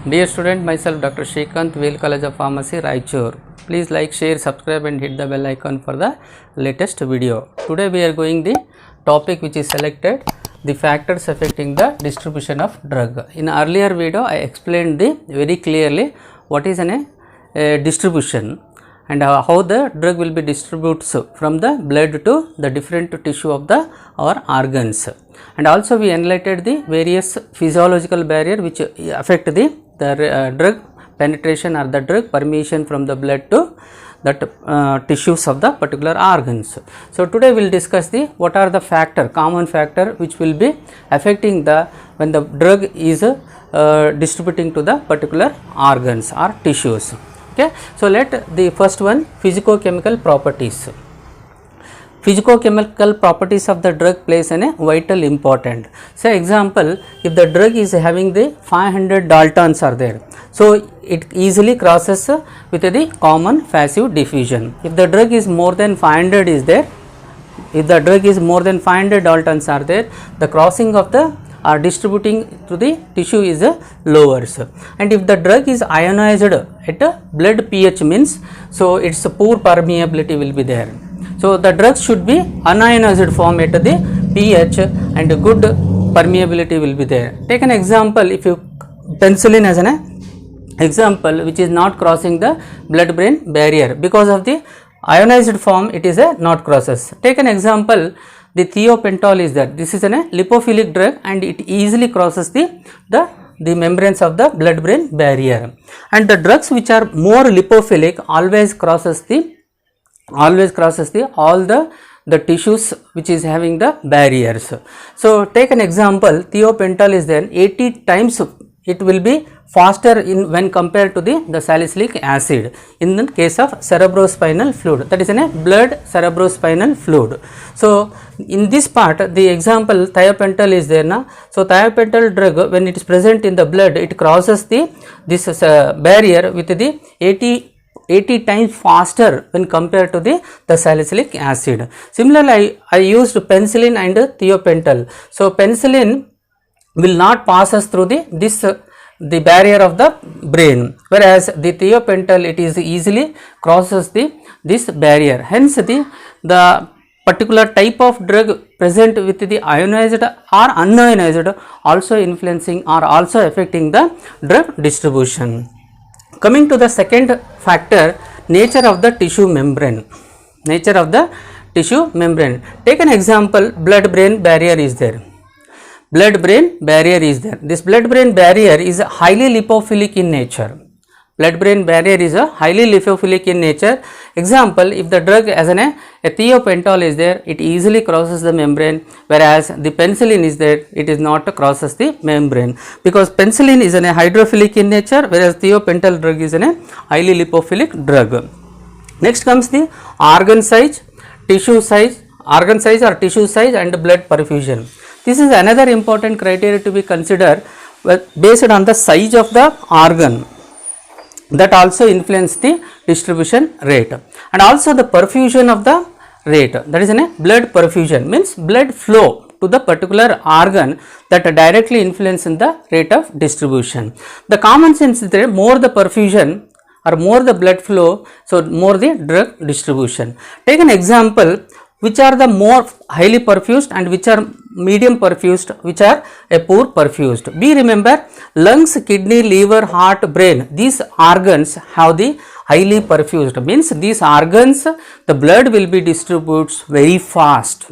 Dear student, myself Dr. Shrikant, Vail College of Pharmacy, Raichur. Please like, share, subscribe and hit the bell icon for the latest video. Today we are going the topic which is selected, the factors affecting the distribution of drug. In earlier video I explained very clearly what is a distribution and how the drug will be distributed from the blood to the different tissue of our organs, and also we enlightened the various physiological barrier which affect the drug penetration or the drug permeation from the blood to that tissues of the particular organs. So today we will discuss what are the common factor which will be affecting when the drug is distributing to the particular organs or tissues. Okay, so let the first one, physicochemical properties. Physicochemical properties of the drug plays a vital important. Say example, if the drug is having the 500 Daltons are there, so it easily crosses with the common passive diffusion. If the drug is more than 500 is there, if the drug is more than 500 Daltons are there, the crossing of the distributing to the tissue is lower. And if the drug is ionized at a blood pH means, so its poor permeability will be there. So the drugs should be unionized form at the pH and good permeability will be there. Take an example, if you penicillin as an example which is not crossing the blood brain barrier because of the ionized form, it is not crosses. Take an example, the thiopental is there. This is a lipophilic drug and it easily crosses the membranes of the blood brain barrier, and the drugs which are more lipophilic always crosses all the tissues which is having the barriers. So take an example, thiopental is there, 80 times it will be faster when compared to the salicylic acid in the case of cerebrospinal fluid, that is in a blood cerebrospinal fluid. So in this part the example thiopental is there now. So thiopental drug when it is present in the blood, it crosses this barrier with the 80 times faster when compared to the salicylic acid. Similarly, I used penicillin and thiopental. So penicillin will not pass us through the barrier of the brain, whereas the thiopental it is easily crosses this barrier. Hence the particular type of drug present with the ionized or unionized also influencing or also affecting the drug distribution. Coming to the second factor, nature of the tissue membrane. Nature of the tissue membrane. Take an example, blood brain barrier is there. Blood brain barrier is there. This blood brain barrier is highly lipophilic in nature. Blood brain barrier is highly lipophilic in nature. Example, if the drug as a thiopental is there, it easily crosses the membrane, whereas the penicillin is there, it is not crosses the membrane, because penicillin is a hydrophilic in nature, whereas thiopental drug is a highly lipophilic drug. Next comes the organ size, tissue size, organ size or tissue size and blood perfusion. This is another important criteria to be considered based on the size of the organ, that also influence the distribution rate, and also the perfusion of the rate, that is blood perfusion means blood flow to the particular organ, that directly influence in the rate of distribution. The common sense is that more the perfusion or more the blood flow, so more the drug distribution. Take an example, which are the more highly perfused and which are medium perfused, which are a poor perfused. We remember lungs, kidney, liver, heart, brain, these organs have the highly perfused, means these organs the blood will be distributed very fast,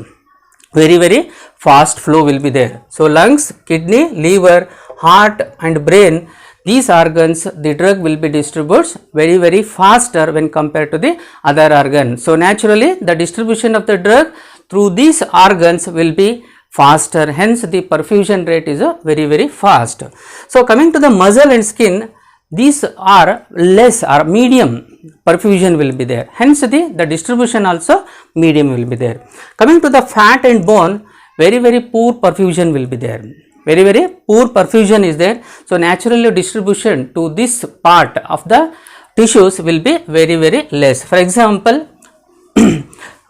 very fast flow will be there. So lungs, kidney, liver, heart and brain, these organs the drug will be distributed very faster when compared to the other organ. So naturally the distribution of the drug through these organs will be faster, hence the perfusion rate is very fast. So coming to the muscle and skin, these are less or medium perfusion will be there, hence the distribution also medium will be there. Coming to the fat and bone, very poor perfusion will be there. Very poor perfusion is there. So naturally distribution to this part of the tissues will be very less. For example,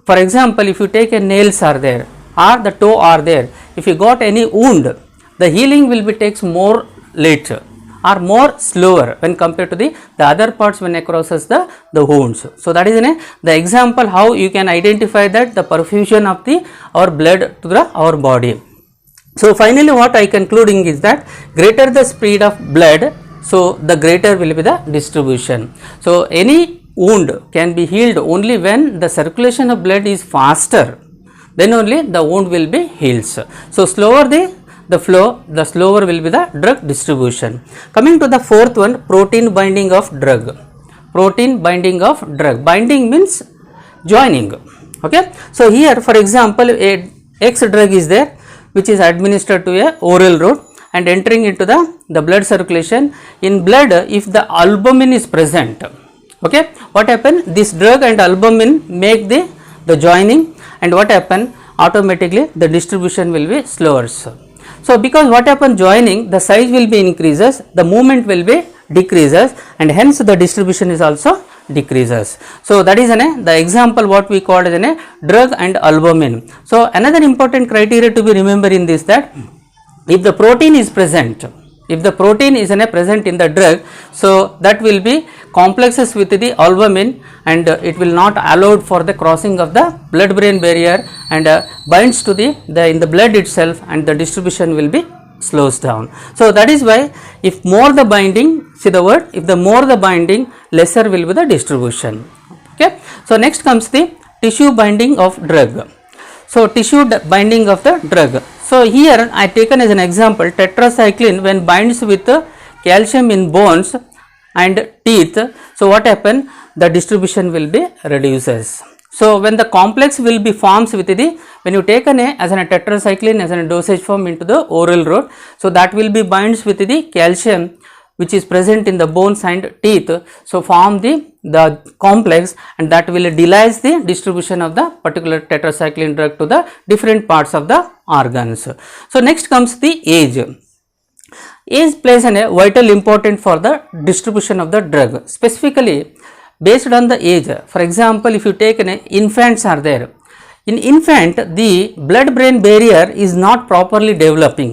if you take a nails are there or the toe are there, if you got any wound, the healing will be takes more later, are more slower when compared to the other parts when it crosses the wounds. So that is the example how you can identify that the perfusion of the our blood to our body. So finally what I concluding is that greater the speed of blood, so the greater will be the distribution. So any wound can be healed only when the circulation of blood is faster, then only the wound will be healed. So slower the flow, the slower will be the drug distribution. Coming to the fourth one, protein binding of drug. Protein binding of drug. Binding means joining. Okay. So here for example a X drug is there which is administered to a oral route and entering into the blood circulation. In blood, if the albumin is present, okay, what happen? This drug and albumin make the joining, and what happen? Automatically the distribution will be slower. So because what happen, joining, the size will be increases, the movement will be decreases, and hence the distribution is also decreases. So that is the example what we called as drug and albumin. So another important criteria to be remembered in this, that if the protein is present, if the protein is present in the drug, so that will be complexes with the albumin, and it will not allowed for the crossing of the blood brain barrier, and binds to the in the blood itself, and the distribution will be slows down. So that is why if more the binding, see the word, if the more the binding, lesser will be the distribution. Okay. So next comes the tissue binding of drug. So tissue binding of the drug. So here I taken as an example tetracycline when binds with calcium in bones and teeth. So what happen? The distribution will be reduces. So when the complex will be forms with when you take as a tetracycline as a dosage form into the oral route, so that will be binds with the calcium which is present in the bones and teeth, so form the complex, and that will delays the distribution of the particular tetracycline drug to the different parts of the organs. So next comes the age. Age plays a vital important for the distribution of the drug, specifically based on the age. For example, if you take infants are there, in infant the blood brain barrier is not properly developing,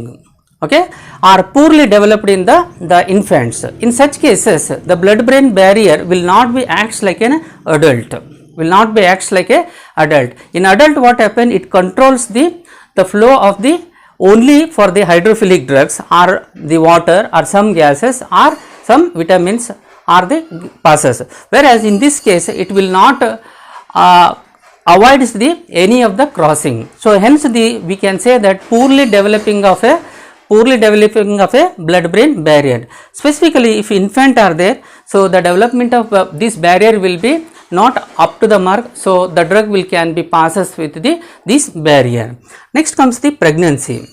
okay, or poorly developed in the infants. In such cases the blood brain barrier will not be acts like an adult, will not be acts like a adult. In adult what happen, it controls the flow of the only for the hydrophilic drugs or the water or some gases or some vitamins or the passes, whereas in this case it will not avoids any of the crossing. So hence we can say that poorly developing of a blood brain barrier. Specifically if infant are there, so the development of this barrier will be not up to the mark, so the drug can be passes with this barrier. Next comes the pregnancy.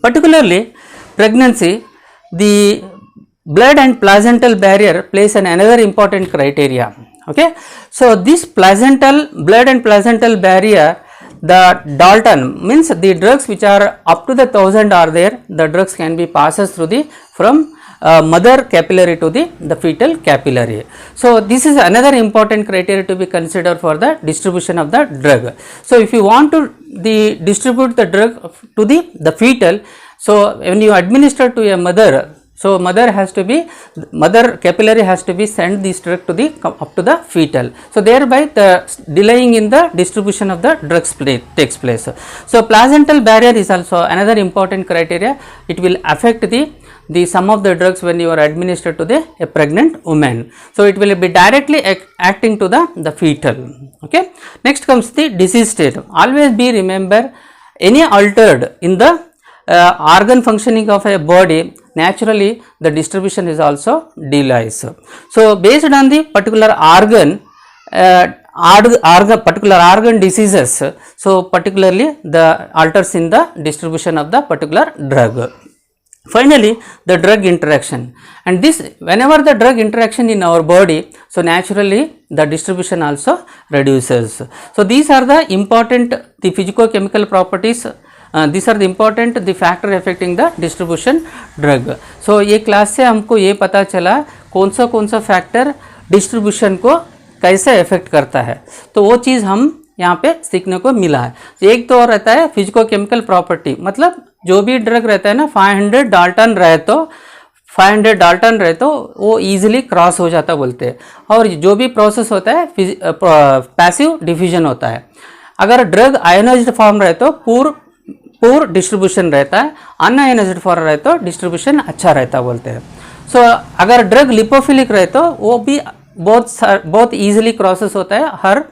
Particularly pregnancy, the blood and placental barrier plays another important criteria. Okay, so this blood and placental barrier, the Dalton means the drugs which are up to the 1000 are there, the drugs can be passes through from mother capillary to the fetal capillary. So this is another important criteria to be considered for the distribution of the drug. So if you want to distribute the drug to the fetal, so when you administer to a mother, so mother capillary has to be sent this drug to up to the fetal. So thereby the delaying in the distribution of the drugs takes place. So placental barrier is also another important criteria. It will affect the some of the drugs when you are administered to a pregnant woman. So it will be directly acting to the fetal. Okay. Next comes the disease state. Always be remember, any altered in the organ functioning of a body, naturally the distribution is also delays. So based on the particular organ, particular organ diseases, so particularly the alters in the distribution of the particular drug. Finally, the drug interaction, and this whenever the drug interaction in our body, so naturally the distribution also reduces. So these are the important the physicochemical properties. These are the important the factor affecting the distribution drug. So ये class से हमको ये पता चला कौन सा factor distribution को कैसे अफेक्ट करता है, तो वो चीज़ हम यहाँ पे सीखने को मिला है. एक तो और रहता है फिजिको केमिकल प्रॉपर्टी, मतलब जो भी ड्रग रहता है ना 500 डाल्टन रहे तो 500 डाल्टन रहे तो वो ईजिली क्रॉस हो जाता बोलते हैं। और जो भी प्रोसेस होता है पैसिव डिफ्यूजन होता है। अगर ड्रग आयोनाइज्ड फॉर्म रहे तो पूर डिस्ट्रीब्यूशन रहता है, अनआयोनाइज्ड फॉर्म रहे तो डिस्ट्रीब्यूशन अच्छा रहता बोलते हैं। सो अगर ड्रग लिपोफिलिक रहे तो वो भी बहुत ईजिली क्रॉसेस होता है हर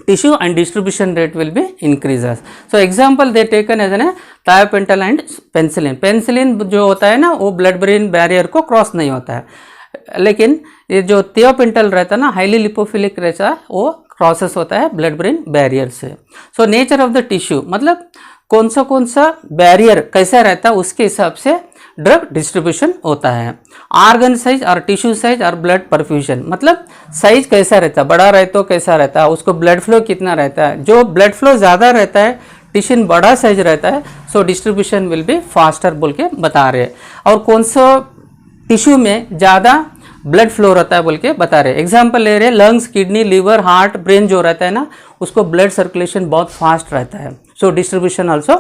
tissue and distribution rate will be increases. So example they taken as an thiopental and penicillin. Penicillin जो होता है ना वो ब्लड ब्रेन बैरियर को क्रॉस नहीं होता है, लेकिन ये जो थियोपेंटल रहता है ना हाईली लिपोफिलिक रहता है वो क्रॉसेस होता है ब्लड ब्रेन बैरियर से। So nature of the tissue मतलब कौन सा बैरियर कैसा रहता है उसके हिसाब से ड्रग डिस्ट्रीब्यूशन होता है। आर्गन साइज और टिश्यू साइज और ब्लड परफ्यूजन मतलब साइज कैसा रहता है, बड़ा रहे तो कैसा रहता है, उसको ब्लड फ्लो कितना रहता है। जो ब्लड फ्लो ज़्यादा रहता है, टिश्यू बड़ा साइज रहता है, so distribution will be faster बोल के बता रहे हैं। और कौन सा टिश्यू में ज़्यादा ब्लड फ्लो रहता है बोल के बता रहे। एग्जाम्पल ले रहे lungs, kidney, liver, heart, brain जो रहता है ना उसको ब्लड सर्कुलेशन बहुत फास्ट रहता है, सो डिस्ट्रीब्यूशन ऑल्सो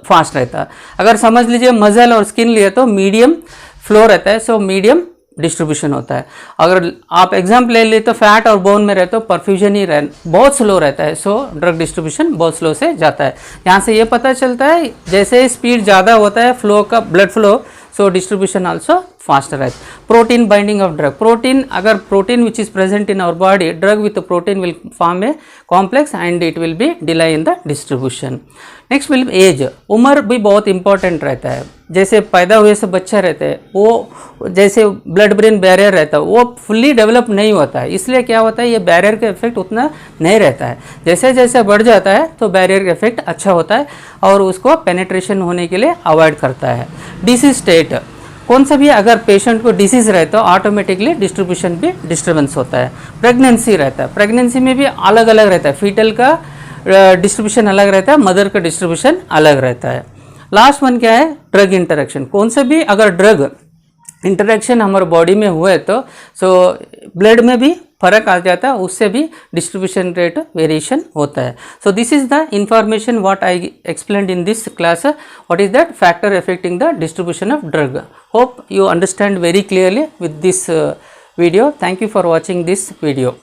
फास्ट रहता है। अगर समझ लीजिए मसल और स्किन लिए तो मीडियम फ्लो रहता है, सो मीडियम डिस्ट्रीब्यूशन होता है। अगर आप एग्जाम्पल ले लिए तो फैट और बोन में रहते हो परफ्यूजन ही बहुत स्लो रहता है, सो ड्रग डिस्ट्रीब्यूशन बहुत स्लो से जाता है। यहाँ से ये पता चलता है जैसे स्पीड ज़्यादा होता है फ्लो का blood flow, so distribution also faster है। protein binding of drug, protein अगर protein which is present in our body, drug with the protein will form a complex and it will be delay in the distribution। next will be age, उम्र भी बहुत important रहता है। जैसे पैदा हुए से बच्चा रहता है वो जैसे ब्लड ब्रेन बैरियर रहता है वो फुल्ली डेवलप नहीं होता है, इसलिए क्या होता है ये बैरियर का इफेक्ट उतना नहीं रहता है। जैसे जैसे बढ़ जाता है तो बैरियर का इफेक्ट अच्छा होता है और उसको पेनिट्रेशन होने के लिए अवॉइड करता है। डिसीज स्टेट कौन सा भी अगर पेशेंट को डिसीज रहता है तो ऑटोमेटिकली डिस्ट्रीब्यूशन भी डिस्टर्बेंस होता है। प्रेगनेंसी रहता है, प्रेगनेंसी में भी अलग अलग रहता है, फीटल का डिस्ट्रीब्यूशन अलग रहता है, मदर का डिस्ट्रीब्यूशन अलग रहता है। लास्ट वन क्या है, ड्रग इंटरेक्शन। कौन से भी अगर ड्रग इंटरेक्शन हमारे बॉडी में हुए तो सो ब्लड में भी फर्क आ जाता है, उससे भी डिस्ट्रीब्यूशन रेट वेरिएशन होता है। So this is the information what I explained in this class. What is that factor affecting the distribution of drug. Hope you understand very clearly with this video. Thank you for watching this video.